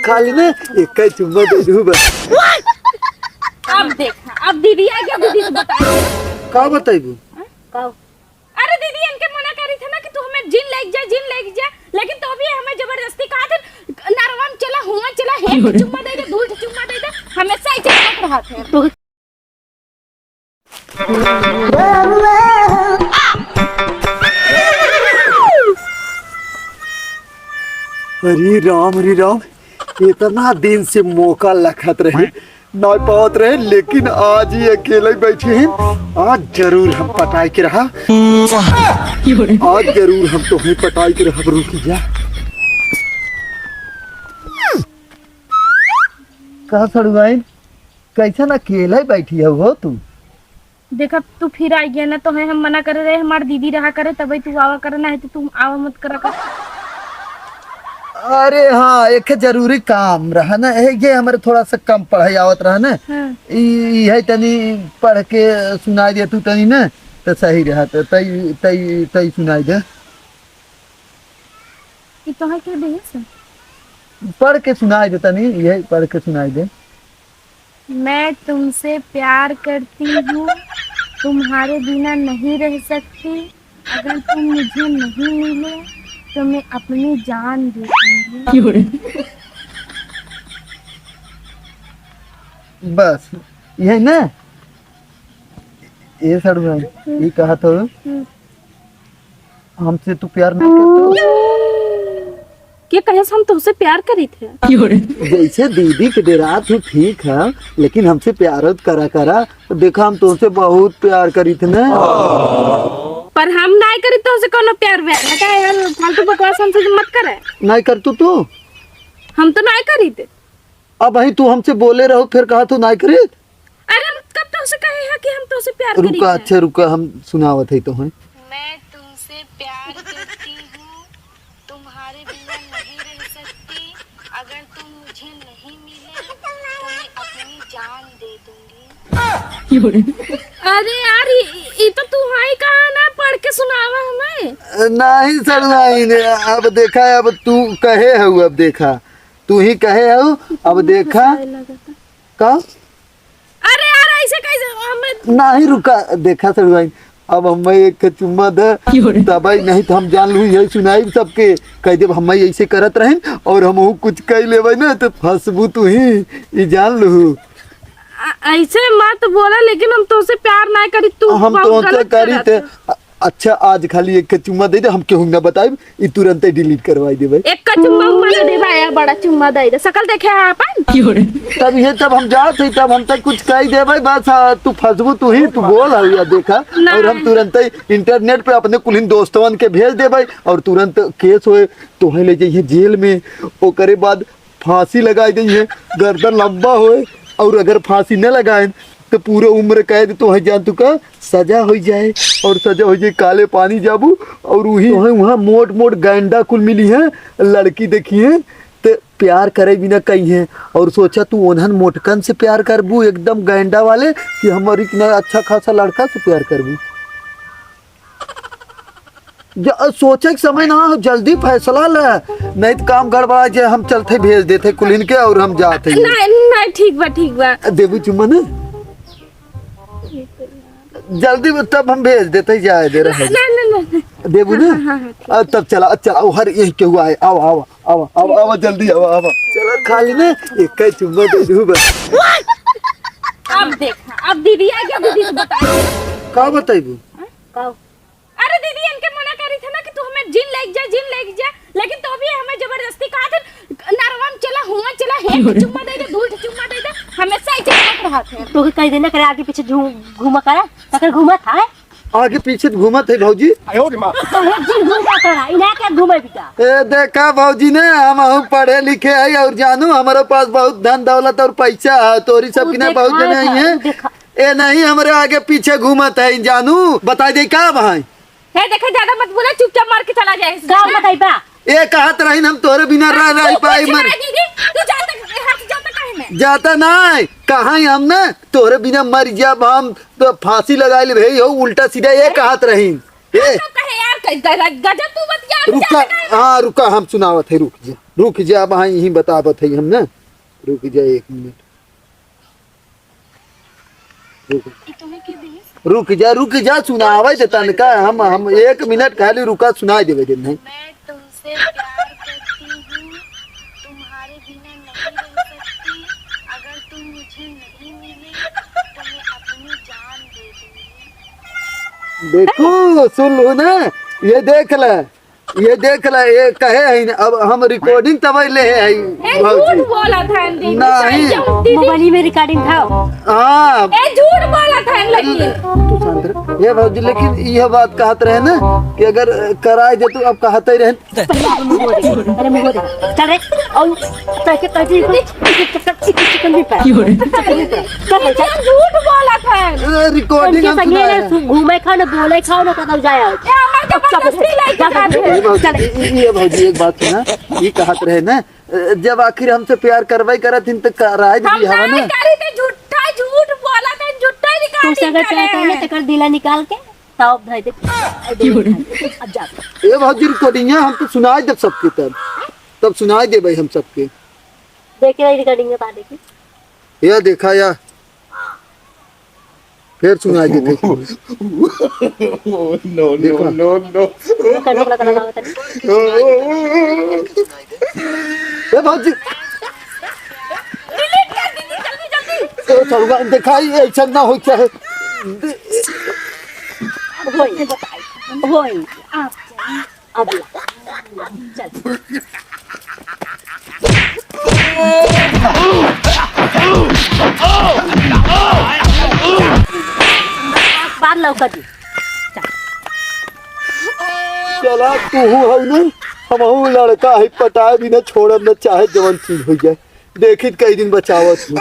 खाली ना एक चुम्मा दे दूं बस। अब देखा, अब दीदी आ गया, दीदी से बता। का बताइबू? अरे दीदी इनके मना करी थे ना कि तू हमें जिन लेके जा, लेकिन तो भी हमें जबरदस्ती कहा था नरवा में चला, हुआ चला, हे चुम्मा दे दे, दूर चुम्मा दे दे, हमेशा ही चलत रहा थे। अरे राम, इतना दिन से मौका लखत रहे ना पावत रहे, लेकिन आज ही अकेले बैठे हैं। आज जरूर हम पटाई के रहा, आज जरूर हम तो ही पटाई के रहा। रुकी जा, कहा सड़ुआइन कैसा ना अकेले बैठी है हो तू? देखा तू फिर आई गया ना, तो है हम मना कर रहे, हमारी दीदी रहा करे तभी तू आवा करे, ना है तो तू आवा मत करा कर। अरे हाँ, एक जरूरी काम रहा ना, ये हमारे थोड़ा सा कम पढ़ाई आवत रहा ना। हाँ। है तनी पढ़ के सुनाई दे तू तनी ना, तो सही रहा। तो तई सुनाई दे, ये तो है क्या दे से? पढ़ के सुनाई दे तनी, ये पढ़ के सुनाई दे। मैं तुमसे प्यार करती हूँ, तुम्हारे बिना नहीं रह सकती, अगर तुम मुझे नहीं मिले तो मैं अपनी जान दे दूंगी। बस ये ना, ये सड़ुआ ये कहा तो हमसे तू प्यार नहीं करता? क्या कहे हम तुमसे प्यार करी थे? जैसे दीदी के डेरा तू ठीक है, लेकिन हमसे प्यार करा देखा, हम तुमसे बहुत प्यार करी थे ना। पर हम नहीं करी तो उसे कौन प्यार यार, फालतू बकवास हमसे मत करे। नहीं कर तू हम तो नहीं करी थे। अब वही तू हमसे बोले रहो, फिर कहा तू नहीं करे। अरे कब तो उसे कहे है कि हम तो उसे प्यार करी रुका, अच्छा रुका, हम सुनावत है तो हैं। मैं तुमसे प्यार करती हूँ, तुम्हारे बिना नहीं रह सकती, अगर तुम मुझे नहीं मिले तो मैं अपनी जान दे दूंगी। अरे यार ये तो तू हाई कहा ना, पढ़ के सुनावा हमें। नहीं सड़ुआइन, अब देखा, अब तू कहे है, अब देखा तू ही कहे है, अब देखा का। अरे यार ऐसे कैसे हमें? नहीं रुका, देखा सड़ुआइन, अब हम एक चुम्मा दे तब, नहीं तो हम जान लू यही सुनाई सबके, कह दे हम ऐसे करत रहे और हम कुछ कह लेवे ना तो फंसबू तू ही जान लू। ऐसे मत बोला, लेकिन हम तो उसे प्यार नहीं करी, तू हम तो करी थे। अच्छा आज खाली एक चुम्मा दे दे, हम केहू ना बताइब, ई तुरंत डिलीट करवाई दे भाई। एक का चुम्मा मार दे भाई, बड़ा चुम्मा दे दे, शकल देखे है अपन। तब हम जात है, तब हम तक कुछ कह दे भाई, बस तू फंसबू तू ही, तू बोल है देखा, और हम तुरंत इंटरनेट पे अपने कुल दोस्तवन के भेज दे भाई, और तुरंत केस होए तो है ले जाइए जेल में, ओकरे बाद फांसी लगाई दी, गर्दन लंबा होए, और अगर फांसी न लगाए तो पूरे उम्र कैद तो है जान, तुका सजा हो जाए, और सजा हो जाए काले पानी जाबू, और वही वहाँ मोट गैंडा कुल मिली है लड़की देखी है, तो प्यार करे बिना कही है, और सोचा तू ओनहन मोटकन से प्यार करबू एकदम गैंडा वाले, कि हमारी अच्छा खासा लड़का से प्यार करबू। सोचे के समय ना हो, जल्दी फैसला ले, नहीं तो काम गड़बड़ा जाए। हम चलते भेज देते कुलिन के, और हम जाते। नहीं ठीक बा देबू चुम्मा ना जल्दी, तब हम भेज देते, जाए दे रहे देबू ना। तब चला हर यही केहू आए, आओ जल्दी आओ चला, खाली ना एक चुम्मा दे दू बस। अब देखा, अब दीदी आ गया, दीदी से बता। का बताइबू? अरे दीदी इनके मना करी थे ना कि तू हमें जिन लेके जा, लेकिन तो भी हमें जबरदस्ती कहा था नरवा में चला, हुआ चला, हे चुम्मा दे दे, दूर चुम्मा दे दे, हमेशा ही चलत रहा थे। तो कह देना करे आगे पीछे घूमा करा, तकर घूमा था आगे पीछे घूमत है भौजी। तो जिन घूमा करा इना क्या घूमे बिटा। ए देखा भौजी ने, हम पढ़े लिखे है, और जानू हमारे पास बहुत धन दौलत और पैसा है, तोरी सब की बहुत जने है, ए नहीं हमारे आगे पीछे घूमत है, जानू बता दे का भाई। हे देखा, ज्यादा मत बोला, चुपचाप मार के चला जाए। गाँव बताई बा ए कहत रही हम तोरे बिना रह पाई मर। दीदी तू जाता काहे में? जाता नहीं कहाँ हम ना, तोरे बिना मर जब हम तो फांसी लगा ले भाई हो, उल्टा सीधा ये कहत रही। तो कहे यार गजब तू बतिया रुका, हाँ रुका, हम सुनावत है, रुक जा अब हाँ यही बतावत है हम ना, रुक जा 1 मिनट, रुक जा सुनावे तो तनका हम 1 मिनट खाली रुका सुनाई देवे दिन नहीं। मैं तुमसे प्यार करती हूँ, तुम्हारे बिना नहीं रह सकती, अगर तुम मुझे नहीं मिले तो मैं अपनी जान दे दूंगी। देखो सुन लो ना, ये देख ले ये कहे है न, अब हम रिकॉर्डिंग तब ले है झूठ बोला था दीदी, नहीं मोबाइल में रिकॉर्डिंग था। हाँ झूठ बोला था लेकिन तू शांत रह ये भौजी, लेकिन यह बात कहत रहे ना कि अगर कराए दे तो अब कहते ही रहे। अरे मुंह दे चल रे और पैसे पैसे चिकन भी पा झूठ बोला था। रिकॉर्डिंग हम सुना है। घूमे खाओ ना बोले खाओ ना कदम जाया ये भौजी एक बात सुना, ये कहत रहे ना जब आखिर हमसे प्यार करवाई करत हिन तो कराए दे हवा ना। झूठा झूठ बोला था, झूठा तू से अगर प्यार करना तो कर दिला निकाल के तब धर दे अब जा। ये भौजी रिकॉर्डिंग है, हम तो सुनाई दे सबके, तब सुनाई दे भाई हम सबके। देख रही रिकॉर्डिंग में बात देखी या देखा या फिर सुनाई दे No. करने वाला करना होता है। ए भौजी डिलीट कर दीजिए जल्दी जल्दी। तो चलवा दिखाई ऐसा ना हो क्या है। होई होई अब चल बात लौका दी चला तू हो ना, हम लड़का है पटाए भी ना छोड़ब ना चाहे जवन चीज हो जाए, देखित कई दिन बचावत हूँ।